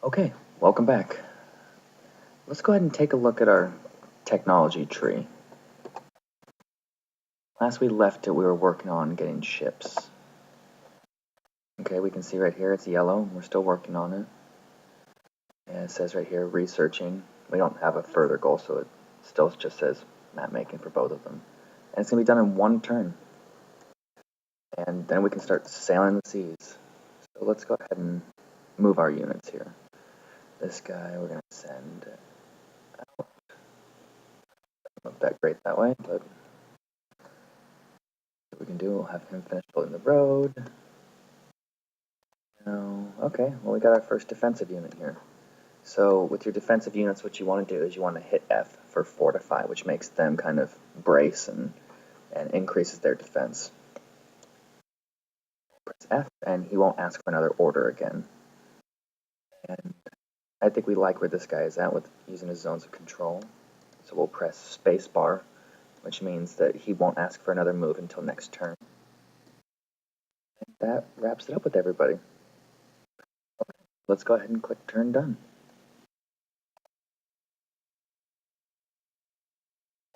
Okay, welcome back. Let's go ahead and take a look at our technology tree. Last we left it, we were working on getting ships. Okay, we can see right here it's yellow. We're still working on it. And it says right here, researching. We don't have a further goal, so it still just says map making for both of them. And it's going to be done in one turn. And then we can start sailing the seas. So let's go ahead and move our units here. This guy we're going to send out. Not that great that way, but what we can do, we'll have him finish building the road. Okay, well we got our first defensive unit here. So with your defensive units, what you want to do is you want to hit F for fortify, which makes them kind of brace and increases their defense. Press F and he won't ask for another order again. And I think we like where this guy is at with using his zones of control. So we'll press spacebar, which means that he won't ask for another move until next turn. And that wraps it up with everybody. Okay, let's go ahead and click turn done.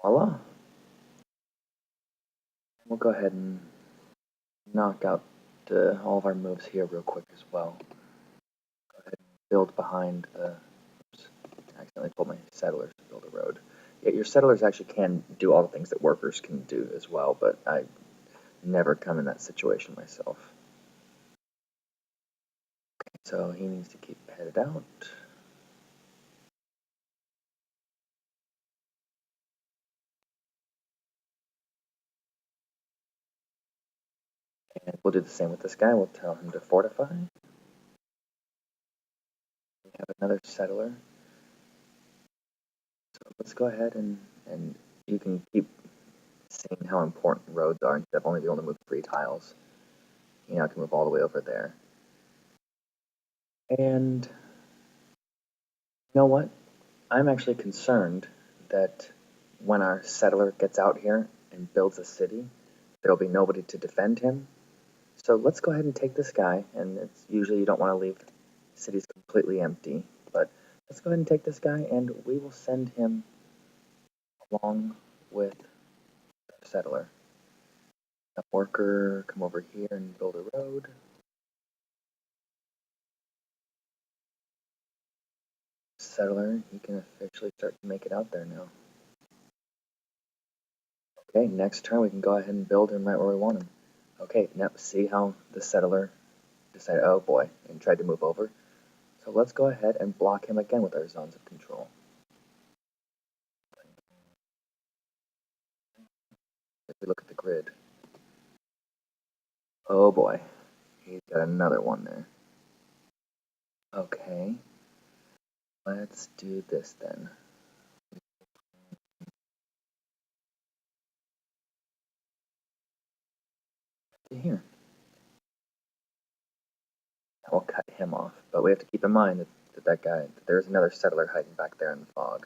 Voila. We'll go ahead and knock out all of our moves here real quick as well. Go ahead and build behind the... Oops, I accidentally told my settlers to build a road. Yeah, your settlers actually can do all the things that workers can do as well, but I never come in that situation myself. Okay, so he needs to keep headed out. And we'll do the same with this guy. We'll tell him to fortify. We have another settler. So let's go ahead and you can keep seeing how important roads are instead of only being able to move 3 tiles. You now can move all the way over there. And you know what? I'm actually concerned that when our settler gets out here and builds a city, there'll be nobody to defend him. So let's go ahead and take this guy, and it's usually you don't want to leave cities completely empty, but let's go ahead and take this guy, and we will send him along with the settler. A worker, come over here and build a road. Settler, he can officially start to make it out there now. Okay, next turn we can go ahead and build him right where we want him. Okay, now see how the settler decided, oh boy, and tried to move over. So let's go ahead and block him again with our zones of control. If we look at the grid, oh boy, he's got another one there. Okay, let's do this then. Here. We'll cut him off, but we have to keep in mind that there's another settler hiding back there in the fog.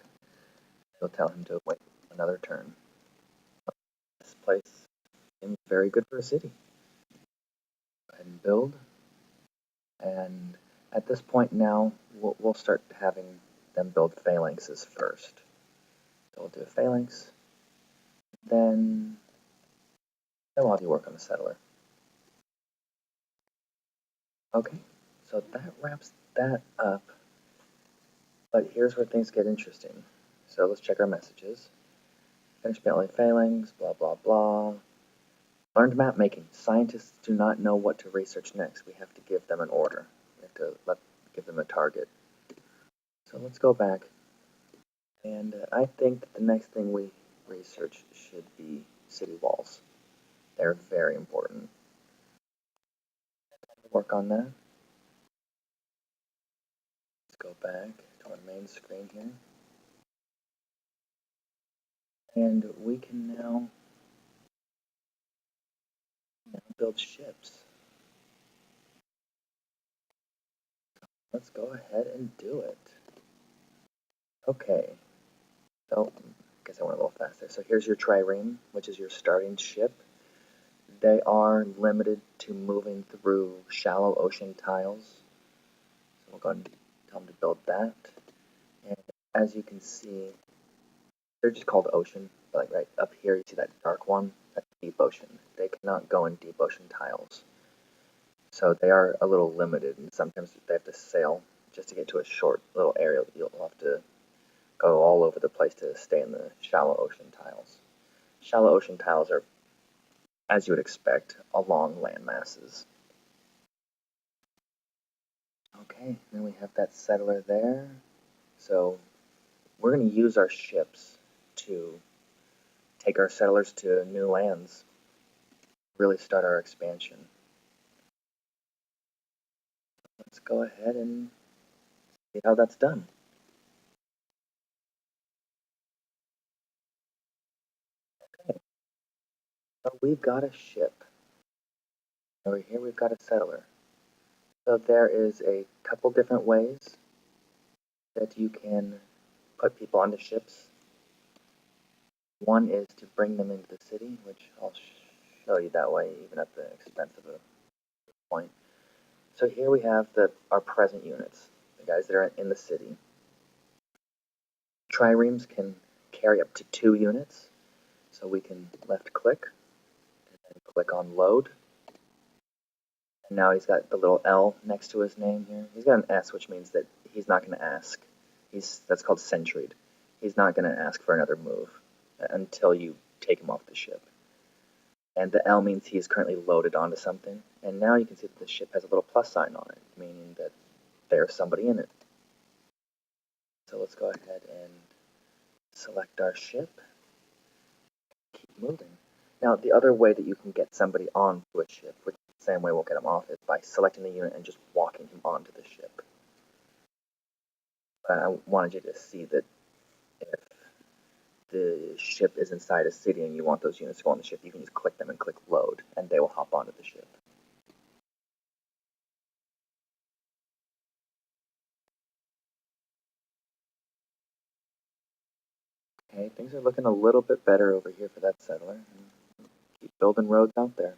We'll tell him to wait another turn. This place seems very good for a city. Go ahead and build. And at this point now, we'll start having them build phalanxes first. So we'll do a phalanx. Then we'll have you work on the settler. Okay, so that wraps that up. But here's where things get interesting. So let's check our messages. Finish building phalanx, blah, blah, blah. Learned map making. Scientists do not know what to research next. We have to give them an order. We have to give them a target. So let's go back. And I think the next thing we research should be city walls. They're very important. Work on that. Let's go back to our main screen here. And we can now build ships. Let's go ahead and do it. Okay. So, I guess I went a little faster. So here's your trireme, which is your starting ship. They are limited to moving through shallow ocean tiles. So we'll go ahead and tell them to build that. And as you can see, they're just called ocean. Like right up here, you see that dark one? That's deep ocean. They cannot go in deep ocean tiles. So they are a little limited, and sometimes they have to sail just to get to a short little area. You'll have to go all over the place to stay in the shallow ocean tiles. Shallow ocean tiles are, as you would expect, along land masses. Okay, then we have that settler there. So we're going to use our ships to take our settlers to new lands, really start our expansion. Let's go ahead and see how that's done. Okay, so we've got a ship. Over here we've got a settler. So there is a couple different ways that you can put people onto ships. One is to bring them into the city, which I'll show you that way, even at the expense of a point. So here we have our present units, the guys that are in the city. Triremes can carry up to 2 units, so we can left click and click on load. And now he's got the little L next to his name here. He's got an S, which means that he's not going to ask. That's called sentryed. He's not going to ask for another move until you take him off the ship. And the L means he is currently loaded onto something. And now you can see that the ship has a little plus sign on it, meaning that there's somebody in it. So let's go ahead and select our ship. Keep moving. Now, the other way that you can get somebody onto a ship, which is the same way we'll get him off, is by selecting the unit and just walking him onto the ship. I wanted you to see that if the ship is inside a city and you want those units to go on the ship, you can just click them and click load, and they will hop onto the ship. Okay, things are looking a little bit better over here for that settler. Keep building roads out there.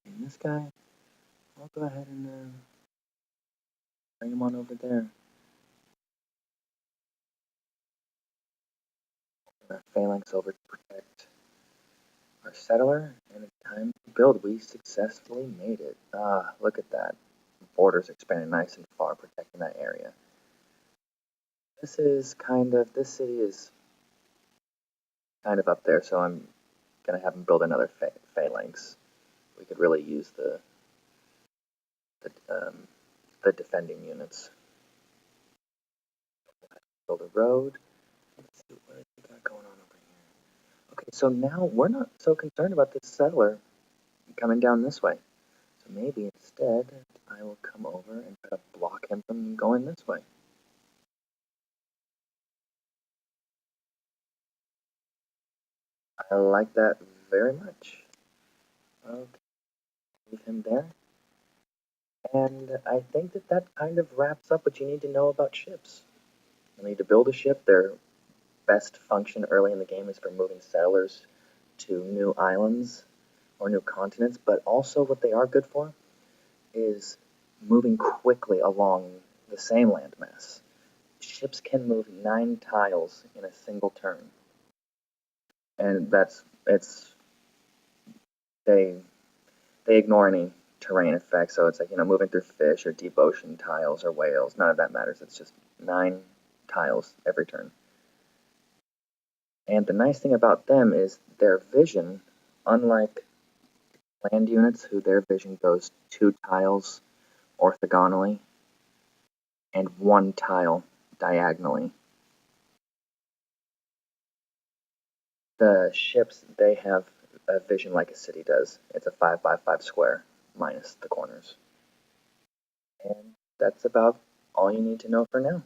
And this guy, I'll go ahead and bring him on over there. Our phalanx over to protect our settler, and it's time to build. We successfully made it. Ah, look at that. The border's expanding nice and far, protecting that area. This city is kind of up there, so I'm going to have him build another phalanx. We could really use the defending units. Build a road. Let's see what we got going on over here. Okay, so now we're not so concerned about this settler coming down this way. So maybe instead I will come over and try to block him from going this way. I like that very much. Okay, leave him there. And I think that kind of wraps up what you need to know about ships. You need to build a ship. Their best function early in the game is for moving settlers to new islands or new continents, but also what they are good for is moving quickly along the same landmass. Ships can move 9 tiles in a single turn. And they ignore any terrain effects, so it's like, moving through fish or deep ocean tiles or whales, none of that matters. It's just 9 tiles every turn. And the nice thing about them is their vision, unlike land units who their vision goes 2 tiles orthogonally and 1 tile diagonally. The ships, they have a vision like a city does. It's a 5 by 5 square minus the corners. And that's about all you need to know for now.